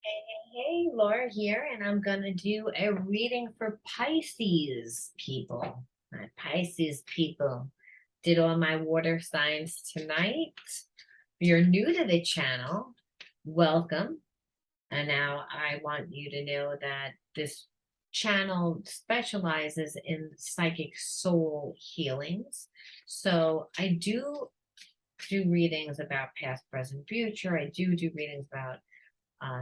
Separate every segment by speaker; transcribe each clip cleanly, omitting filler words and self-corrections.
Speaker 1: Hey, Laura here, and I'm gonna do a reading for Pisces people. My Pisces people did all my water signs tonight. If you're new to the channel, welcome. And now I want you to know that this channel specializes in psychic soul healings. So I do readings about past, present, future. I do readings about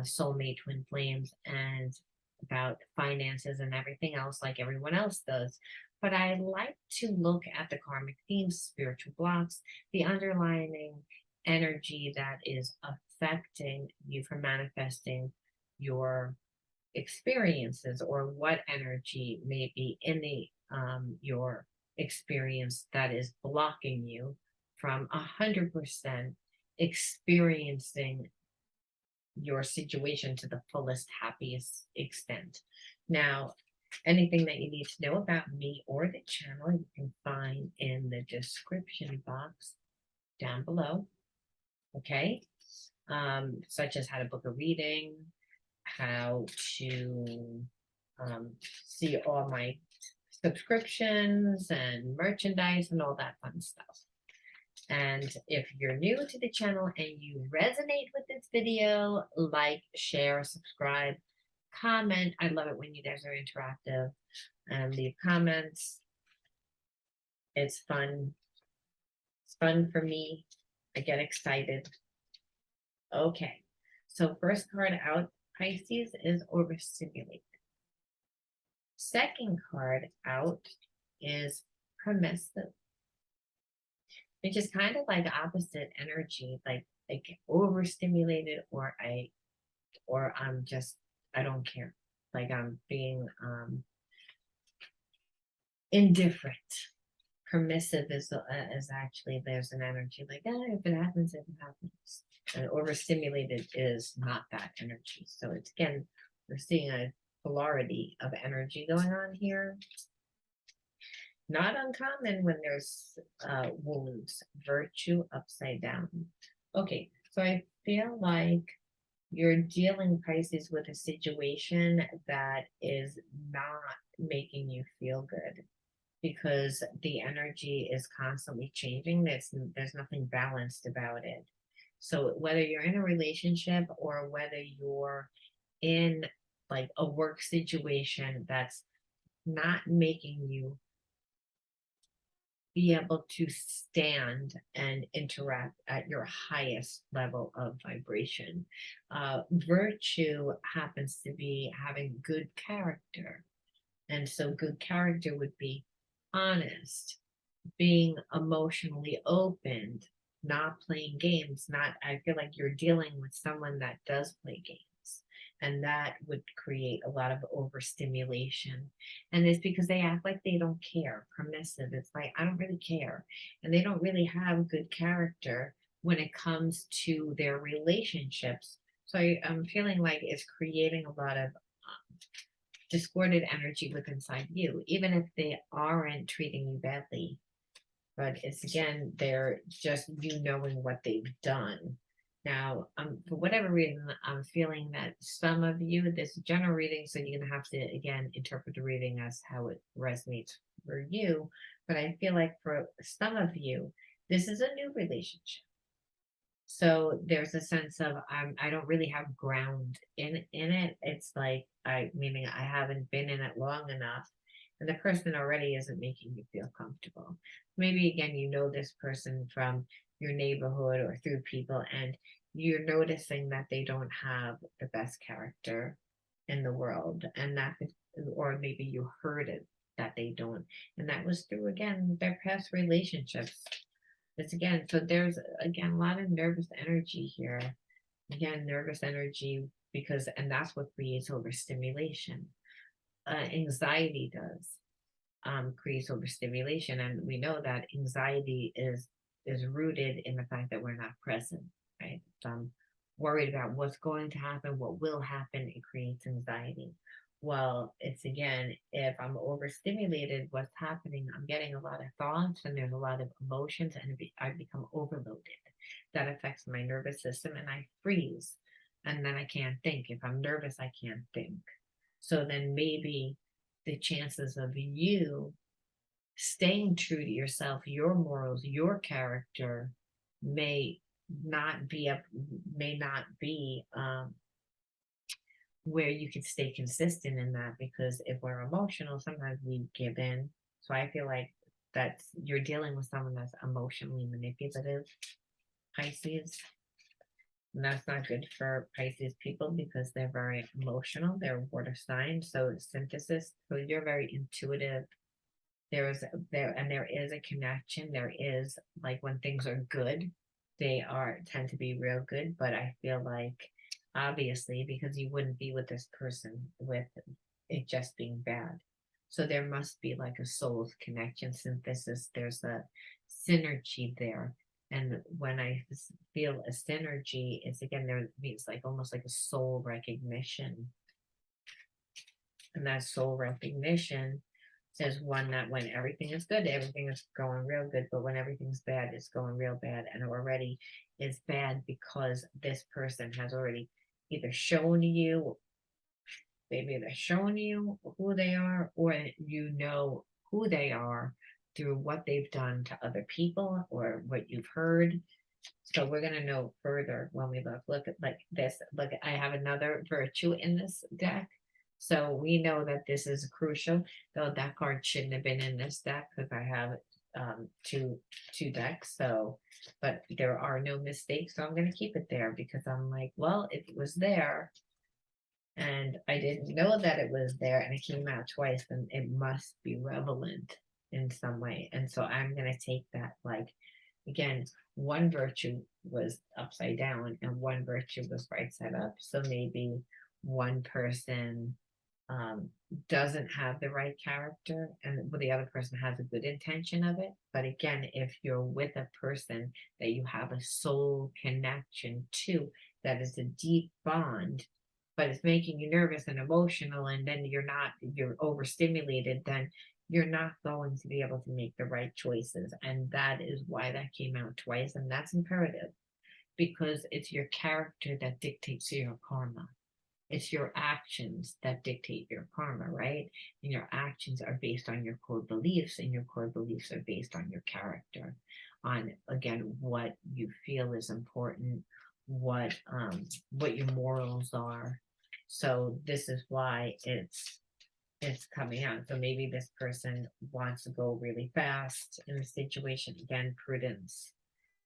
Speaker 1: soulmate twin flames and about finances and everything else like everyone else does. But I like to look at the karmic themes, spiritual blocks, the underlying energy that is affecting you from manifesting your experiences, or what energy may be in the your experience that is blocking you from 100% experiencing your situation to the fullest, happiest extent. Now, anything that you need to know about me or the channel, you can find in the description box down below. Okay. Such as how to book a reading, how to see all my subscriptions and merchandise and all that fun stuff. And if you're new to the channel and you resonate with this video, like, share, subscribe, comment. I love it when you guys are interactive and leave comments. It's fun. It's fun for me. I get excited. Okay. So first card out, Pisces, is overstimulated. Second card out is permissive, which is kind of like opposite energy, like overstimulated, or I'm just, I don't care. Like I'm being indifferent. Permissive is actually, there's an energy like, if it happens, it happens. And overstimulated is not that energy. So it's, again, we're seeing a polarity of energy going on here. Not uncommon when there's wounds. Virtue upside down. Okay, so I feel like you're dealing, Pisces, with a situation that is not making you feel good, because the energy is constantly changing. There's nothing balanced about it. So whether you're in a relationship or whether you're in like a work situation that's not making you be able to stand and interact at your highest level of vibration. Virtue happens to be having good character. And so good character would be honest, being emotionally open, not playing games. Not, I feel like you're dealing with someone that does play games. And that would create a lot of overstimulation. And it's because they act like they don't care. Permissive. It's like, I don't really care. And they don't really have good character when it comes to their relationships. So I'm feeling like it's creating a lot of discorded energy within inside you, even if they aren't treating you badly. But it's, again, they're just you knowing what they've done. Now, for whatever reason, I'm feeling that some of you, this general reading, so you're gonna have to again interpret the reading as how it resonates for you. But I feel like for some of you, this is a new relationship. So there's a sense of I don't really have ground in it. It's like, I meaning I haven't been in it long enough, and the person already isn't making you feel comfortable. Maybe again, you know this person from your neighborhood or through people, and you're noticing that they don't have the best character in the world, and that, or maybe you heard it that they don't, and that was through, again, their past relationships. It's, again, so there's, again, a lot of nervous energy here. Again, nervous energy, because, and that's what creates overstimulation. Anxiety does creates overstimulation, and we know that anxiety is rooted in the fact that we're not present, right? So I'm worried about what's going to happen, what will happen. It creates anxiety. Well, it's, again, if I'm overstimulated, what's happening? I'm getting a lot of thoughts and there's a lot of emotions, and I become overloaded. That affects my nervous system and I freeze. and then I can't think. If I'm nervous, I can't think. So then maybe the chances of you staying true to yourself, your morals, your character may not be up, may not be where you can stay consistent in that, because if we're emotional, sometimes we give in. So I feel like that's, you're dealing with someone that's emotionally manipulative, Pisces. And that's not good for Pisces people because they're very emotional. They're water sign. So synthesis. So you're very intuitive. There is a connection. There is, like, when things are good, they are tend to be real good. But I feel like, obviously, because you wouldn't be with this person with it just being bad. So there must be like a soul's connection, synthesis. There's a synergy there. And when I feel a synergy, it's again, there means like almost like a soul recognition. And that soul recognition says one that when everything is good, everything is going real good, but when everything's bad, it's going real bad, and already is bad because this person has already either shown you, maybe they're showing you who they are, or you know who they are through what they've done to other people or what you've heard. So we're gonna know further when we look. Look at like this. Look, I have another virtue in this deck. So we know that this is crucial, though that card shouldn't have been in this deck because I have two decks. So, but there are no mistakes, so I'm gonna keep it there because I'm like, well, if it was there and I didn't know that it was there and it came out twice, then it must be relevant in some way. And so I'm gonna take that, like, again, one virtue was upside down and one virtue was right side up. So maybe one person um, doesn't have the right character and the other person has a good intention of it. But again, if you're with a person that you have a soul connection to, that is a deep bond, but it's making you nervous and emotional, and then you're overstimulated, then you're not going to be able to make the right choices. And that is why that came out twice. And that's imperative because it's your character that dictates your karma. It's your actions that dictate your karma, right? And your actions are based on your core beliefs, and your core beliefs are based on your character, on again what you feel is important, what your morals are. So this is why it's coming out. So maybe this person wants to go really fast in the situation. Again, prudence.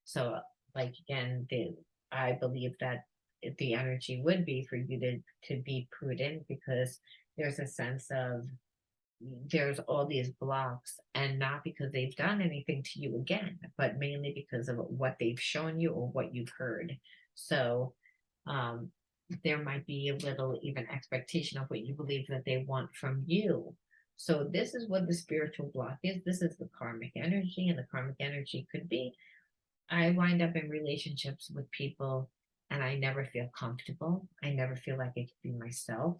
Speaker 1: So, like, again, I believe that the energy would be for you to be prudent, because there's a sense of there's all these blocks, and not because they've done anything to you again, but mainly because of what they've shown you or what you've heard. So um there might be a little even expectation of what you believe that they want from you. So this is what the spiritual block is. This is the karmic energy, and the karmic energy could be, I wind up in relationships with people and I never feel comfortable. I never feel like I can be myself.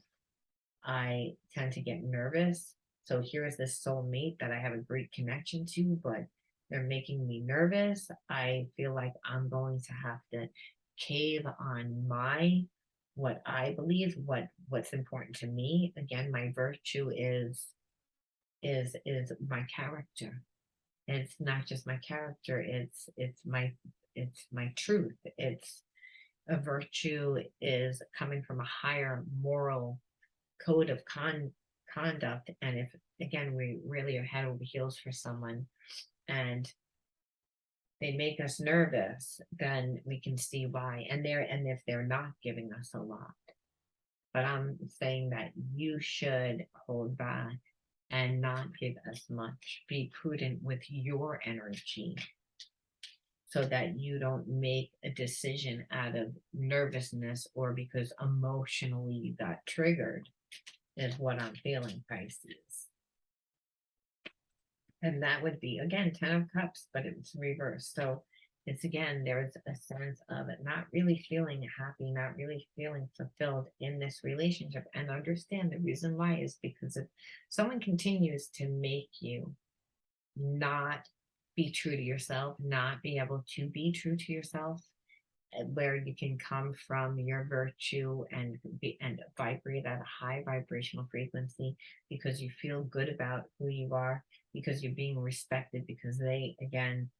Speaker 1: I tend to get nervous. So here is this soulmate that I have a great connection to, but they're making me nervous. I feel like I'm going to have to cave on what I believe, what's important to me. Again, my virtue is my character. And it's not just my character, it's my truth. It's a virtue is coming from a higher moral code of conduct. And if again we really are head over heels for someone and they make us nervous, then we can see why. And if they're not giving us a lot. But I'm saying that you should hold back and not give as much. Be prudent with your energy so that you don't make a decision out of nervousness or because emotionally you got triggered, is what I'm feeling, Pisces. And that would be, again, 10 of Cups, but it's reversed. So it's again, there's a sense of it not really feeling happy, not really feeling fulfilled in this relationship. And understand the reason why is because if someone continues to make you not be true to yourself, not be able to be true to yourself, where you can come from your virtue and be and vibrate at a high vibrational frequency because you feel good about who you are, because you're being respected, because they again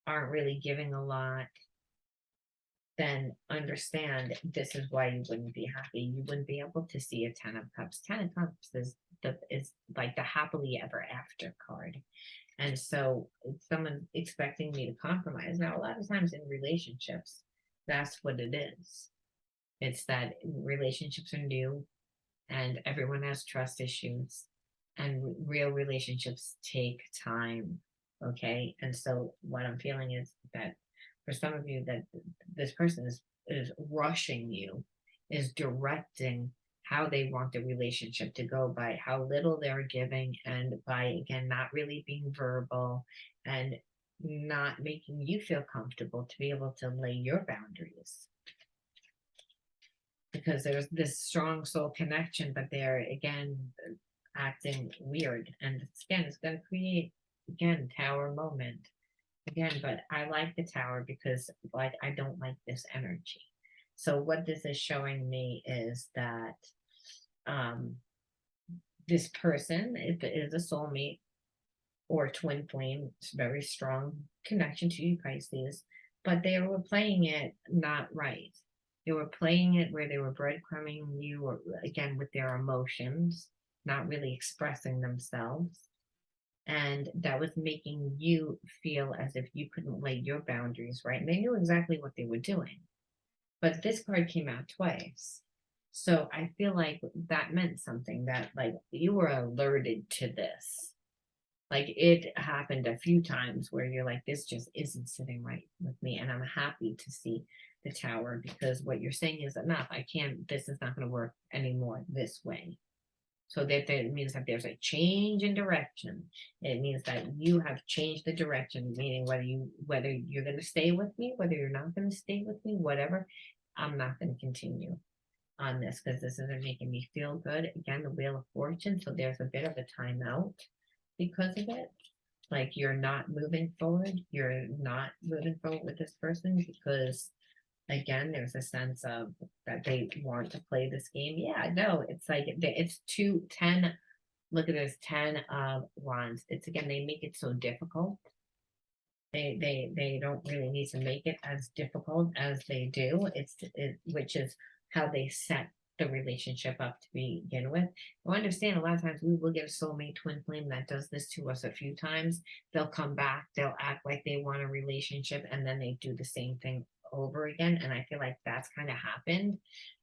Speaker 1: aren't really giving a lot, then understand this is why you wouldn't be happy. You wouldn't be able to see a 10 of cups. 10 of cups is like the happily ever after card. And so if someone expecting me to compromise. Now, a lot of times in relationships, that's what it is. It's that relationships are new and everyone has trust issues and real relationships take time. Okay. And so what I'm feeling is that for some of you, that this person is rushing you, is directing how they want the relationship to go by how little they're giving and by again not really being verbal and not making you feel comfortable to be able to lay your boundaries because there's this strong soul connection, but they're again acting weird. And it's, again, it's going to create again tower moment again. But I like the tower because like I don't like this energy. So what this is showing me is that um this person is a soulmate or twin flame. It's a very strong connection to you, Pisces, but they were playing it not right. They were playing it where they were breadcrumbing you, or again with their emotions, not really expressing themselves. And that was making you feel as if you couldn't lay your boundaries right. And they knew exactly what they were doing. But this card came out twice. So I feel like that meant something, that like you were alerted to this. Like it happened a few times where you're like, this just isn't sitting right with me. And I'm happy to see the tower because what you're saying is enough. I can't, this is not going to work anymore this way. So that means that there's a change in direction. It means that you have changed the direction, meaning whether you're going to stay with me, whether you're not going to stay with me, whatever, I'm not going to continue on this because this isn't making me feel good. Again, the Wheel of Fortune. So there's a bit of a timeout because of it. Like you're not moving forward. You're not moving forward with this person because again, there's a sense of that they want to play this game. Yeah, no, it's like it's 2 10. Look at this 10 of wands. It's again, they make it so difficult. They don't really need to make it as difficult as they do. Which is how they set the relationship up to begin with. I understand a lot of times we will get a soulmate twin flame that does this to us a few times. They'll come back, they'll act like they want a relationship, and then they do the same thing over again. And I feel like that's kind of happened.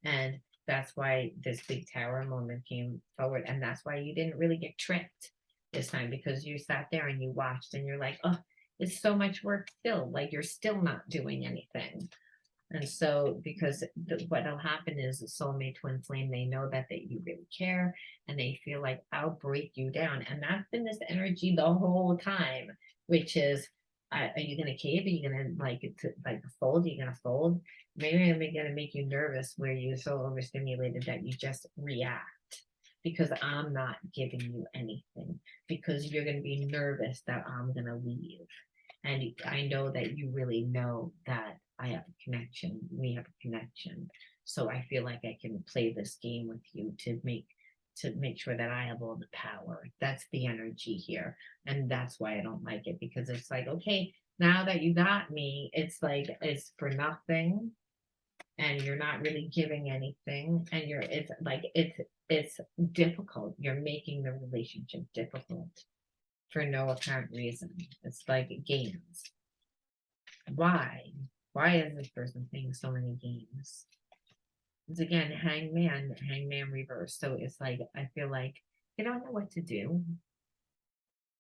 Speaker 1: And that's why this big tower moment came forward. And that's why you didn't really get tricked this time because you sat there and you watched and you're like, oh, it's so much work still. Like you're still not doing anything. And so, because what'll happen is a soulmate twin flame, they know that you really care and they feel like I'll break you down. And that's been this energy the whole time, which is, are you going to cave? Are you going to like fold? Are you going to fold? Maybe I'm going to make you nervous where you're so overstimulated that you just react because I'm not giving you anything because you're going to be nervous that I'm going to leave. And I know that you really know that I have a connection. We have a connection. So I feel like I can play this game with you to make sure that I have all the power. That's the energy here. And that's why I don't like it, because it's like, okay, now that you got me, it's like it's for nothing and you're not really giving anything. And it's difficult. You're making the relationship difficult for no apparent reason. It's like games. Why? Why is this person playing so many games? It's again hangman reverse. So it's like I feel like they don't know what to do.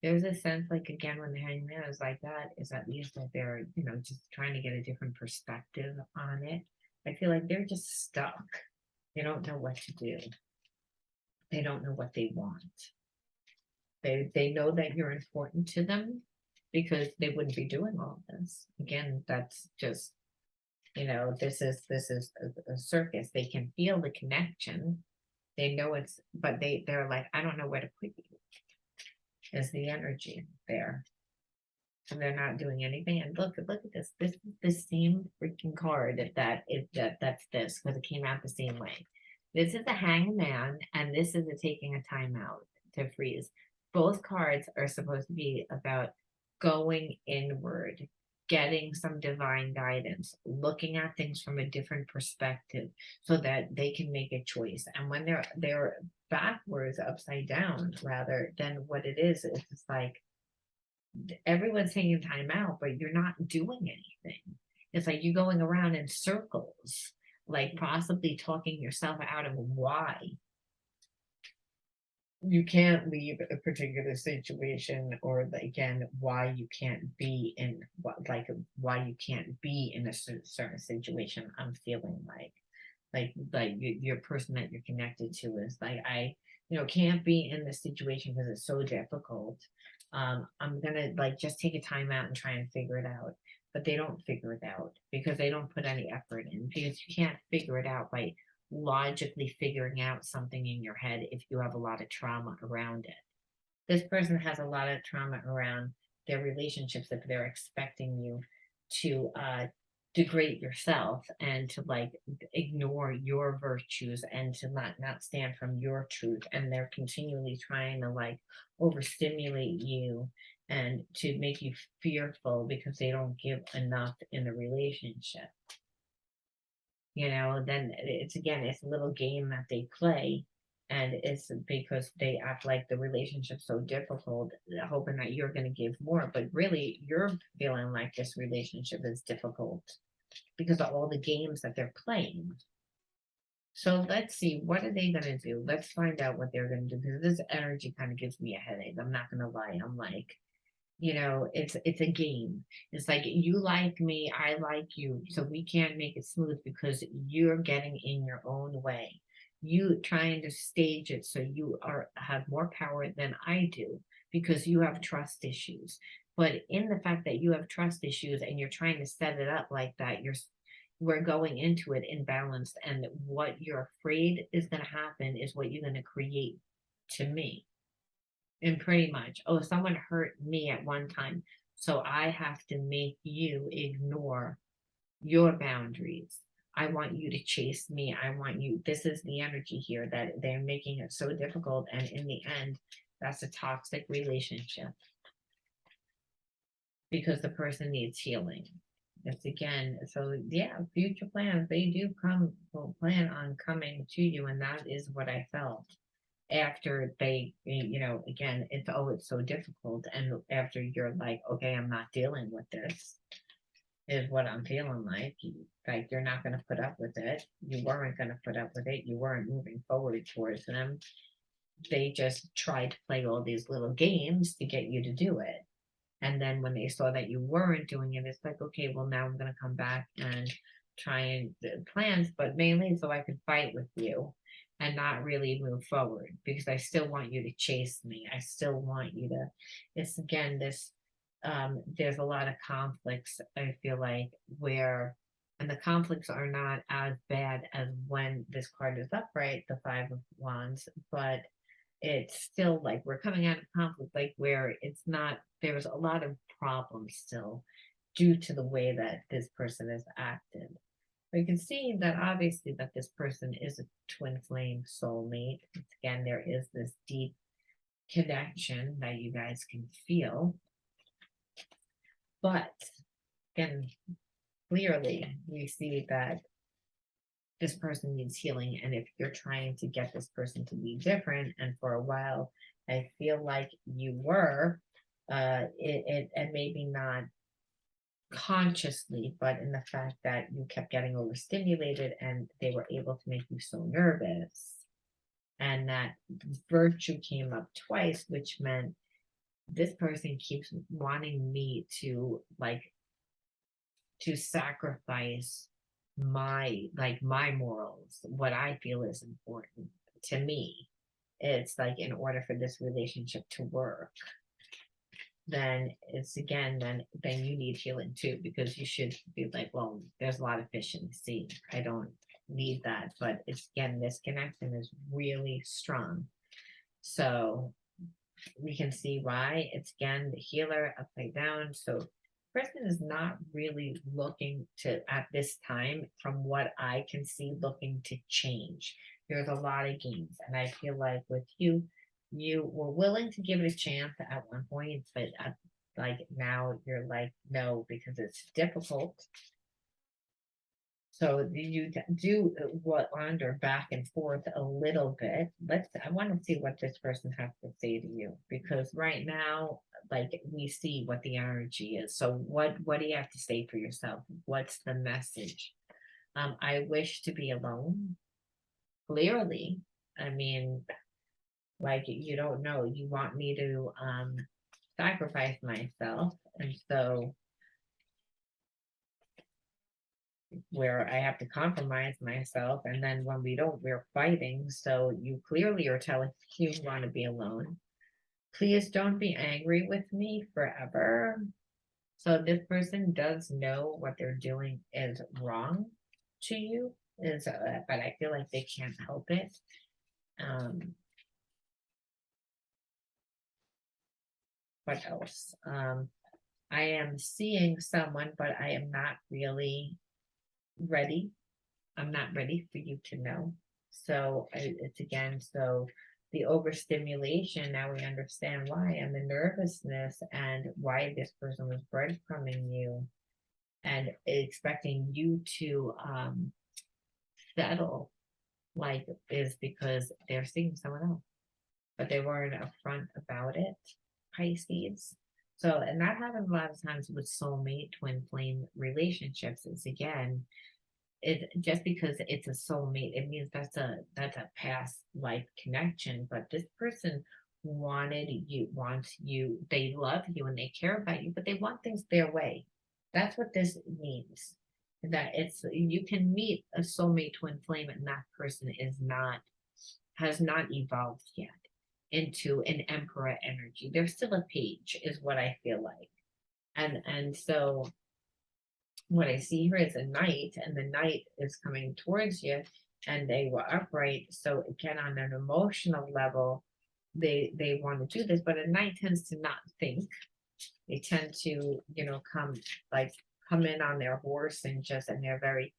Speaker 1: There's a sense like again when the hangman is like that, is at least that they're, just trying to get a different perspective on it. I feel like they're just stuck. They don't know what to do. They don't know what they want. They know that you're important to them because they wouldn't be doing all this. Again, that's just, this is a circus. They can feel the connection. They know but they're like, I don't know where to put you. Is the energy there? So they're not doing anything. And look at this. This is the same freaking card that's this, because it came out the same way. This is the Hangman, and this is the taking a timeout to freeze. Both cards are supposed to be about going inward, getting some divine guidance, looking at things from a different perspective so that they can make a choice. And when they're backwards, upside down, rather than what it is, it's just like everyone's taking time out, but you're not doing anything. It's like you're going around in circles, like possibly talking yourself out of why you can't leave a particular situation, or again, why you can't be in what, like why you can't be in a certain situation. I'm feeling like your person that you're connected to is like, I, can't be in this situation because it's so difficult. I'm gonna like just take a time out and try and figure it out. But they don't figure it out because they don't put any effort in, because you can't figure it out by logically figuring out something in your head if you have a lot of trauma around it. This person has a lot of trauma around their relationships, if they're expecting you to degrade yourself and to like ignore your virtues and to not stand from your truth, and they're continually trying to like overstimulate you and to make you fearful because they don't give enough in the relationship. Then it's a little game that they play, and it's because they act like the relationship's so difficult, hoping that you're going to give more, but really you're feeling like this relationship is difficult because of all the games that they're playing. So let's see, what are they going to do? Let's find out what they're going to do, because this energy kind of gives me a headache. I'm not going to lie. I'm like, it's a game. It's like, you like me, I like you, so we can't make it smooth because you're getting in your own way. You trying to stage it so you have more power than I do because you have trust issues. But in the fact that you have trust issues and you're trying to set it up like that, we're going into it imbalanced, and what you're afraid is going to happen is what you're going to create to me. And pretty much, oh, someone hurt me at one time, so I have to make you ignore your boundaries. I want you to chase me. I want you. This is the energy here that they're making it so difficult. And in the end, that's a toxic relationship because the person needs healing. It's again, so yeah, future plans, they do plan on coming to you. And that is what I felt after they, again, it's so difficult. And after you're like, okay, I'm not dealing with this, is what I'm feeling like you're not going to put up with it. You weren't going to put up with it. You weren't moving forward towards them. They just tried to play all these little games to get you to do it. And then when they saw that you weren't doing it, it's like, okay, well, now I'm going to come back and try and plans, but mainly so I could fight with you and not really move forward, because I still want you to chase me. I still want you to, it's again, there's a lot of conflicts, I feel like, and the conflicts are not as bad as when this card is upright, the Five of Wands, but it's still like we're coming out of conflict, like where it's not, there's a lot of problems still due to the way that this person has acted. We can see that obviously that this person is a twin flame soulmate. Again, there is this deep connection that you guys can feel. But again, clearly we see that this person needs healing. And if you're trying to get this person to be different, and for a while, I feel like you were, and maybe not consciously, but in the fact that you kept getting overstimulated and they were able to make you so nervous. And that virtue came up twice, which meant this person keeps wanting me to sacrifice my morals, what I feel is important to me. It's like, in order for this relationship to work, then then you need healing too, because you should be like, well, there's a lot of fish in the sea. I don't need that. But it's, again, this connection is really strong. So we can see why. It's again the healer upside down. So person is not really looking to, at this time, from what I can see, looking to change. There's a lot of games, and I feel like with you, you were willing to give it a chance at one point, but like now you're like no, because it's difficult. So you do what wander back and forth a little bit. I want to see what this person has to say to you, because right now, like we see what the energy is. So what do you have to say for yourself? What's the message? I wish to be alone. Clearly, I mean, like you don't know. You want me to sacrifice myself, and so where I have to compromise myself, and then when we don't, we're fighting. So you clearly are telling you want to be alone. Please don't be angry with me forever. So this person does know what they're doing is wrong to you, is but I feel like they can't help it. Um, what else? I am seeing someone, but I am not really ready. I'm not ready for you to know. So it's again, so the overstimulation, now we understand why, and the nervousness, and why this person was breadcrumbing you and expecting you to settle, like, is because they're seeing someone else, but they weren't upfront about it. Pisces. So, and that happens a lot of times with soulmate, twin flame relationships. Is again, it just because it's a soulmate, it means that's a past life connection. But this person wants you, they love you and they care about you, but they want things their way. That's what this means. That it's, you can meet a soulmate twin flame and that person has not evolved yet into an emperor energy. They're still a page, is what I feel like. And so what I see here is a knight, and the knight is coming towards you, and they were upright. So again, on an emotional level, they want to do this, but a knight tends to not think. They tend to, come in on their horse and just, and they're very,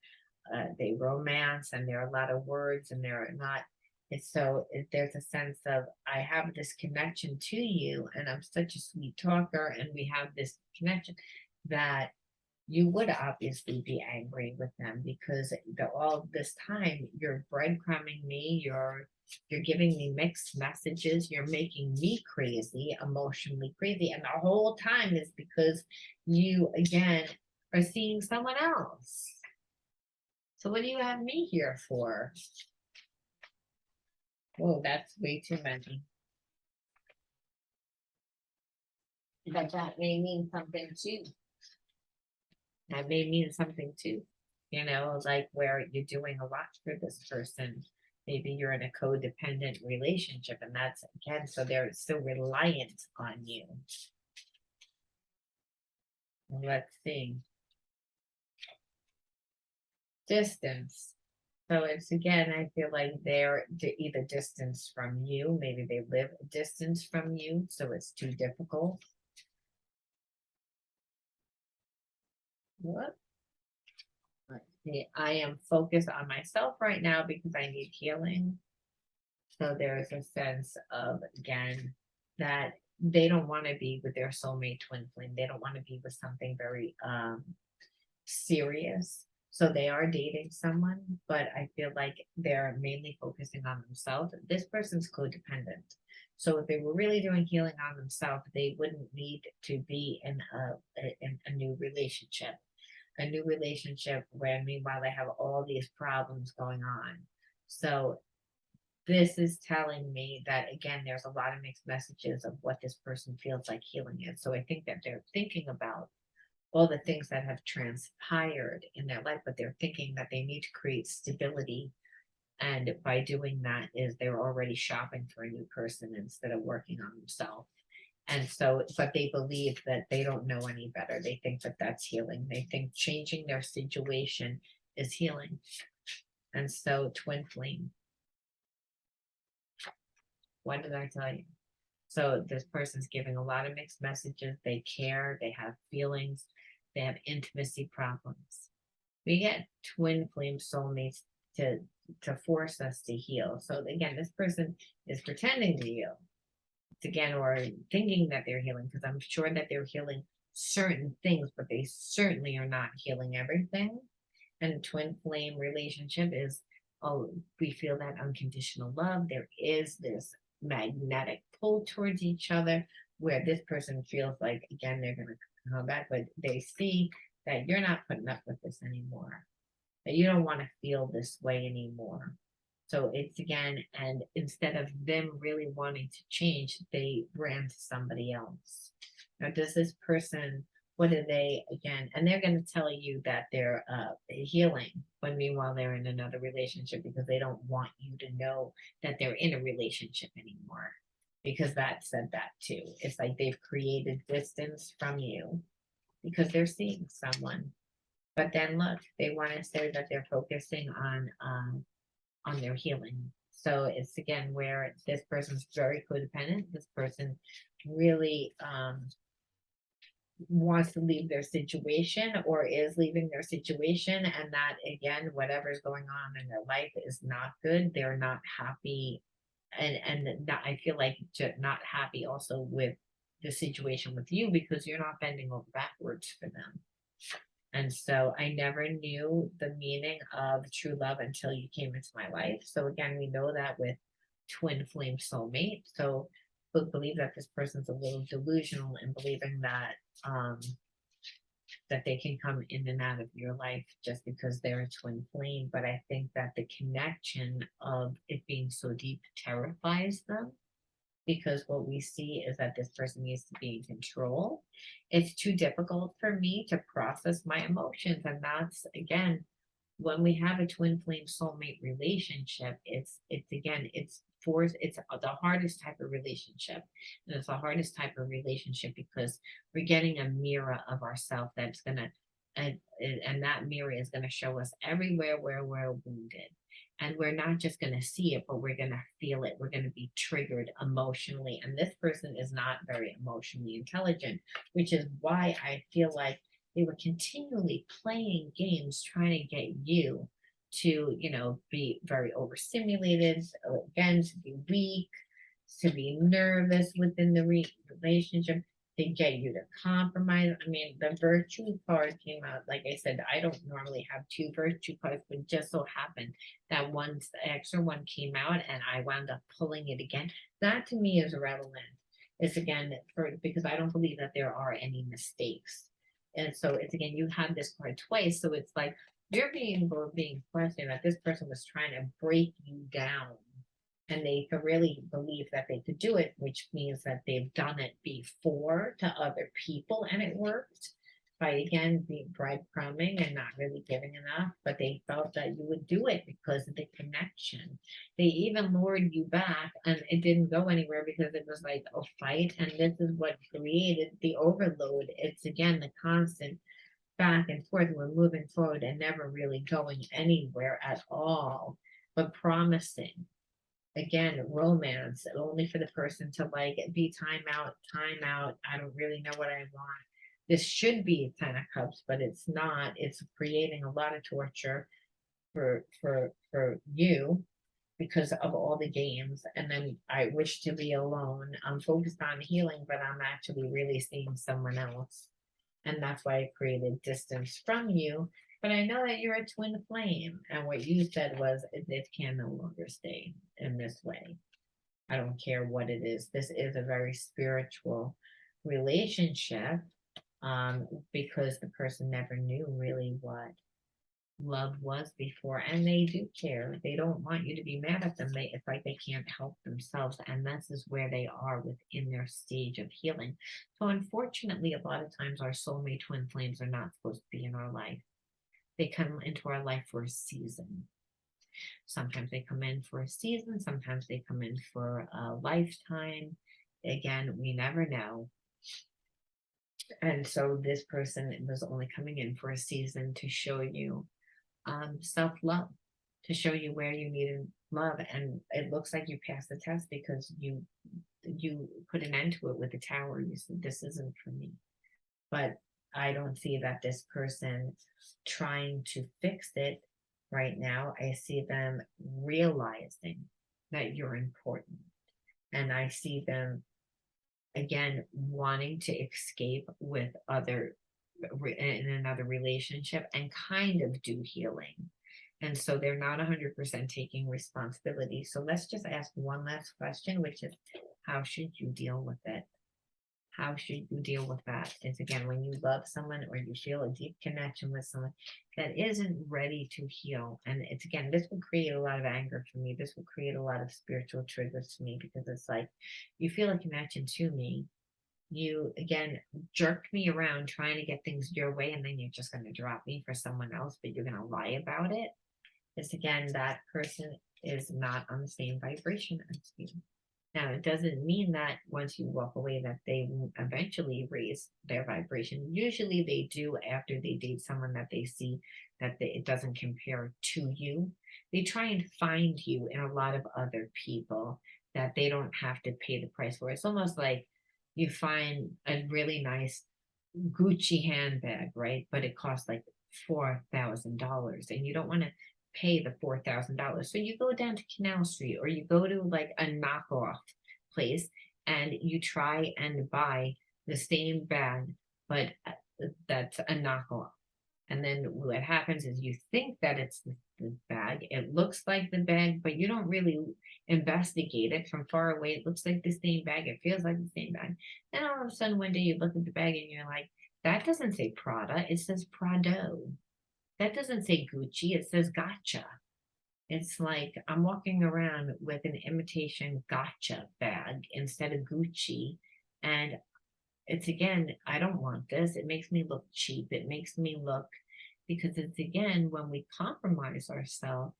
Speaker 1: they romance, and there are a lot of words, and they're not. And so there's a sense of, I have this connection to you, and I'm such a sweet talker, and we have this connection that you would obviously be angry with them, because all this time you're breadcrumbing me, you're giving me mixed messages, you're making me crazy, emotionally crazy, and the whole time is because you again are seeing someone else. So what do you have me here for? Oh, that's way too many. But that may mean something too. That may mean something too. Like where you're doing a lot for this person. Maybe you're in a codependent relationship, and that's again, so they're still reliant on you. Let's see. Distance. So it's again, I feel like they're either distance from you, maybe they live a distance from you, so it's too difficult. What? Let's see. I am focused on myself right now because I need healing. So there's a sense of, again, that they don't want to be with their soulmate twin flame. They don't want to be with something very serious. So they are dating someone, but I feel like they're mainly focusing on themselves. This person's codependent. So if they were really doing healing on themselves, they wouldn't need to be in a new relationship. A new relationship where meanwhile they have all these problems going on. So this is telling me that again, there's a lot of mixed messages of what this person feels like healing is. So I think that they're thinking about all the things that have transpired in their life, but they're thinking that they need to create stability. And by doing that, is they're already shopping for a new person instead of working on themselves. And so, but they believe that they don't know any better. They think that that's healing. They think changing their situation is healing. And so, twin flame. What did I tell you? So this person's giving a lot of mixed messages. They care, they have feelings, they have intimacy problems. We get twin flame soulmates to force us to heal. So again, this person is pretending to heal. Again, or thinking that they're healing, because I'm sure that they're healing certain things, but they certainly are not healing everything. And a twin flame relationship is, oh, we feel that unconditional love. There is this magnetic pull towards each other where this person feels like, again, they're going to come back, but they see that you're not putting up with this anymore, that you don't want to feel this way anymore. So it's again, and instead of them really wanting to change, they ran to somebody else. Now, does this person, what do they, again, and they're going to tell you that they're healing, but meanwhile they're in another relationship because they don't want you to know that they're in a relationship anymore. Because that said that too. It's like they've created distance from you because they're seeing someone. But then look, they want to say that they're focusing on their healing. So it's again where this person's very codependent. This person really wants to leave their situation or is leaving their situation, and that again, whatever's going on in their life is not good. They're not happy, and that I feel like not happy also with the situation with you because you're not bending over backwards for them. And so I never knew the meaning of true love until you came into my life. So again, we know that with twin flame soulmate. So believe that this person's a little delusional in believing um that they can come in and out of your life just because they're a twin flame. But I think that the connection of it being so deep terrifies them because what we see is that this person needs to be in control. It's too difficult for me to process my emotions. And that's again, when we have a twin flame soulmate relationship, it's again, it's the hardest type of relationship. And it's the hardest type of relationship because we're getting a mirror of ourselves that's gonna and that mirror is gonna show us everywhere where we're wounded. And we're not just going to see it, but we're going to feel it. We're going to be triggered emotionally. And this person is not very emotionally intelligent, which is why I feel like they were continually playing games trying to get you to, be very overstimulated, again, to be weak, to be nervous within the relationship. They get you to compromise. I mean, the virtue card came out. Like I said, I don't normally have two virtue cards, but just so happened that one extra one came out and I wound up pulling it again. That to me is irrelevant. It's again because I don't believe that there are any mistakes. And so it's again, you had this card twice. So it's like you're being questioned that this person was trying to break you down and they could really believe that they could do it, which means that they've done it before to other people and it worked by again being breadcrumbing and not really giving enough, but they felt that you would do it because of the connection. They even lured you back and it didn't go anywhere because it was like a fight, and this is what created the overload. It's again the constant back and forth. We're moving forward and never really going anywhere at all, but promising again, romance only for the person to like be time out. I don't really know what I want. This should be 10 of Cups, but it's not. It's creating a lot of torture for you because of all the games. And then I wish to be alone. I'm focused on healing, but I'm actually really seeing someone else. And that's why I created distance from you. But I know that you're a twin flame. And what you said was, it can no longer stay in this way. I don't care what it is. This is a very spiritual relationship because the person never knew really what love was before, and they do care. They don't want you to be mad at them. It's like they can't help themselves, and this is where they are within their stage of healing. So unfortunately, a lot of times our soulmate twin flames are not supposed to be in our life. They come into our life for a season. Sometimes they come in for a season, sometimes they come in for a lifetime. Again, we never know. And so this person was only coming in for a season to show you self-love, to show you where you needed love. And it looks like you passed the test because you put an end to it with the Tower. You said, this isn't for me. But I don't see that this person trying to fix it right now. I see them realizing that you're important. And I see them again wanting to escape with other in another relationship and kind of do healing. And so they're not 100% taking responsibility. So let's just ask one last question, which is, how should you deal with it? How should you deal with that? It's again, when you love someone or you feel a deep connection with someone that isn't ready to heal. And it's again, this will create a lot of anger for me. This will create a lot of spiritual triggers to me, because it's like, you feel a connection to me. You again jerked me around trying to get things your way, and then you're just going to drop me for someone else, but you're going to lie about it. It's again, that person is not on the same vibration as you. Now, it doesn't mean that once you walk away that they won't eventually raise their vibration. Usually they do after they date someone that they see that it doesn't compare to you. They try and find you in a lot of other people that they don't have to pay the price for. It's almost like you find a really nice Gucci handbag, right? But it costs like $4,000, and you don't want to pay the $4,000. So you go down to Canal Street, or you go to like a knockoff place, and you try and buy the same bag, but that's a knockoff. And then what happens is you think that it's the bag. It looks like the bag, but you don't really investigate it from far away. It looks like the same bag. It feels like the same bag. Then all of a sudden one day you look at the bag and you're like, that doesn't say Prada. It says Prado. That doesn't say Gucci. It says Gotcha. It's like I'm walking around with an imitation Gotcha bag instead of Gucci. And it's again, I don't want this. It makes me look cheap. It makes me look, because it's again, when we compromise ourselves,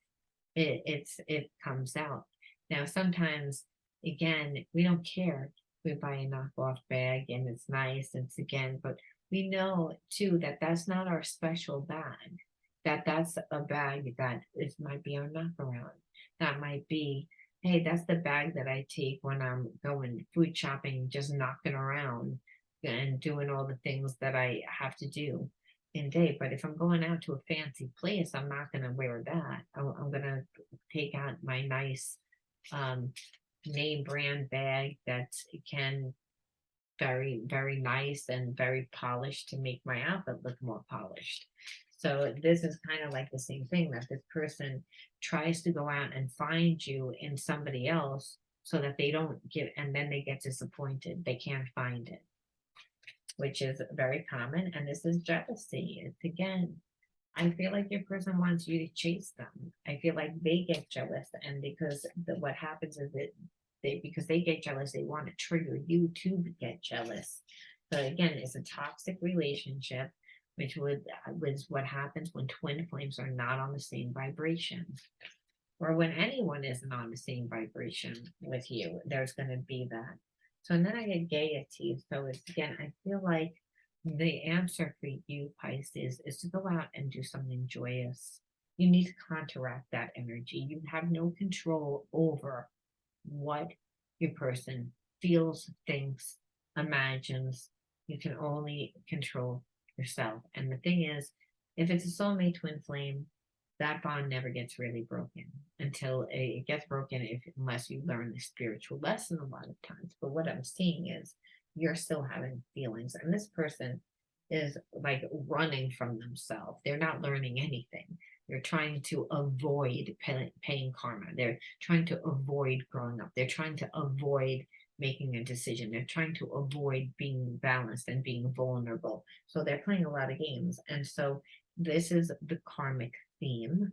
Speaker 1: it comes out. Now, sometimes, again, we don't care. We buy a knockoff bag and it's nice. It's again, but we know too that that's not our special bag. That's a bag that it might be our knockaround. That might be, hey, that's the bag that I take when I'm going food shopping, just knocking around and doing all the things that I have to do in day. But if I'm going out to a fancy place, I'm not going to wear that. I'm going to take out my nice um, name brand bag that can very nice and very polished to make my outfit look more polished. So this is kind of like the same thing, that this person tries to go out and find you in somebody else so that they don't get, and then they get disappointed. They can't find it, which is very common. And this is jealousy. It's again, I feel like your person wants you to chase them. I feel like they get jealous, and because what happens is that because they get jealous, they want to trigger you to get jealous. So again, it's a toxic relationship, which was what happens when twin flames are not on the same vibration, or when anyone isn't on the same vibration with you. There's going to be that. So and then I get gaiety. So it's again, I feel like the answer for you, Pisces, is to go out and do something joyous. You need to counteract that energy. You have no control over what your person feels, thinks, imagines. You can only control yourself. And the thing is, if it's a soulmate twin flame, that bond never gets really broken until it gets broken, unless you learn the spiritual lesson a lot of times. But what I'm seeing is you're still having feelings, and this person is like running from themselves. They're not learning anything. They're trying to avoid paying karma. They're trying to avoid growing up. They're trying to avoid making a decision. They're trying to avoid being balanced and being vulnerable. So they're playing a lot of games. And so this is the karmic theme,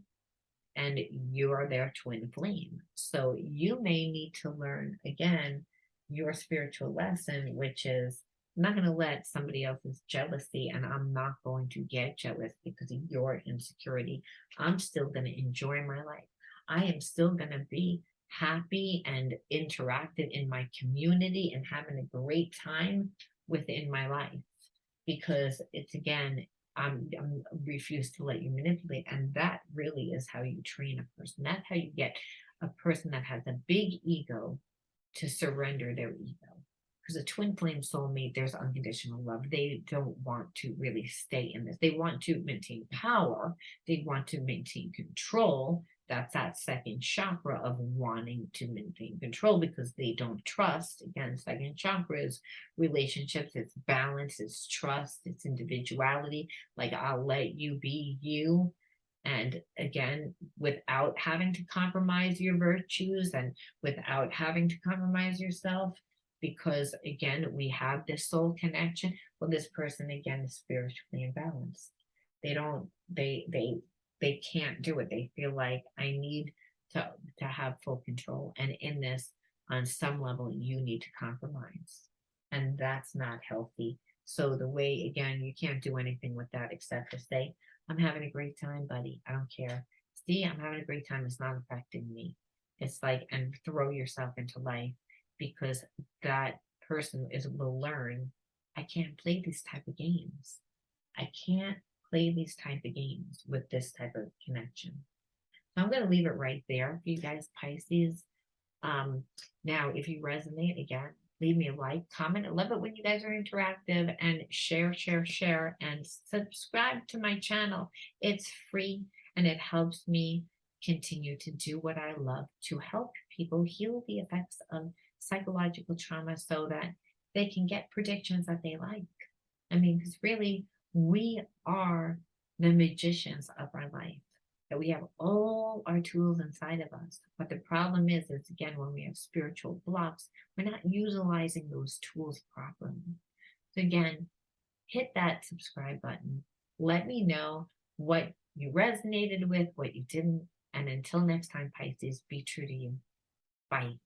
Speaker 1: and you are their twin flame. So you may need to learn again your spiritual lesson, which is, I'm not going to let somebody else's jealousy, and I'm not going to get jealous because of your insecurity. I'm still going to enjoy my life. I am still going to be happy and interactive in my community and having a great time within my life, because it's again, I'm refuse to let you manipulate. And that really is how you train a person. That's how you get a person that has a big ego to surrender their ego. Because a twin flame soulmate, there's unconditional love. They don't want to really stay in this. They want to maintain power. They want to maintain control. That's that second chakra of wanting to maintain control because they don't trust. Again, second chakra is relationships, it's balance, it's trust, it's individuality. Like, I'll let you be you. And again, without having to compromise your virtues and without having to compromise yourself, because again, we have this soul connection. Well, this person again is spiritually imbalanced. They don't, they can't do it. They feel like I need to have full control. And in this, on some level, you need to compromise. And that's not healthy. So the way, again, you can't do anything with that except to say, I'm having a great time, buddy. I don't care. See, I'm having a great time. It's not affecting me. It's like, and throw yourself into life because that person will learn, I can't play these type of games. I can't play these type of games with this type of connection. So I'm going to leave it right there for you guys, Pisces. Now, if you resonate, again, leave me a like, comment. I love it when you guys are interactive, and share, and subscribe to my channel. It's free and it helps me continue to do what I love, to help people heal the effects of psychological trauma so that they can get predictions that they like. I mean, because really, we are the magicians of our life. That we have all our tools inside of us. But the problem is again, when we have spiritual blocks, we're not utilizing those tools properly. So again, hit that subscribe button. Let me know what you resonated with, what you didn't. And until next time, Pisces, be true to you. Bye.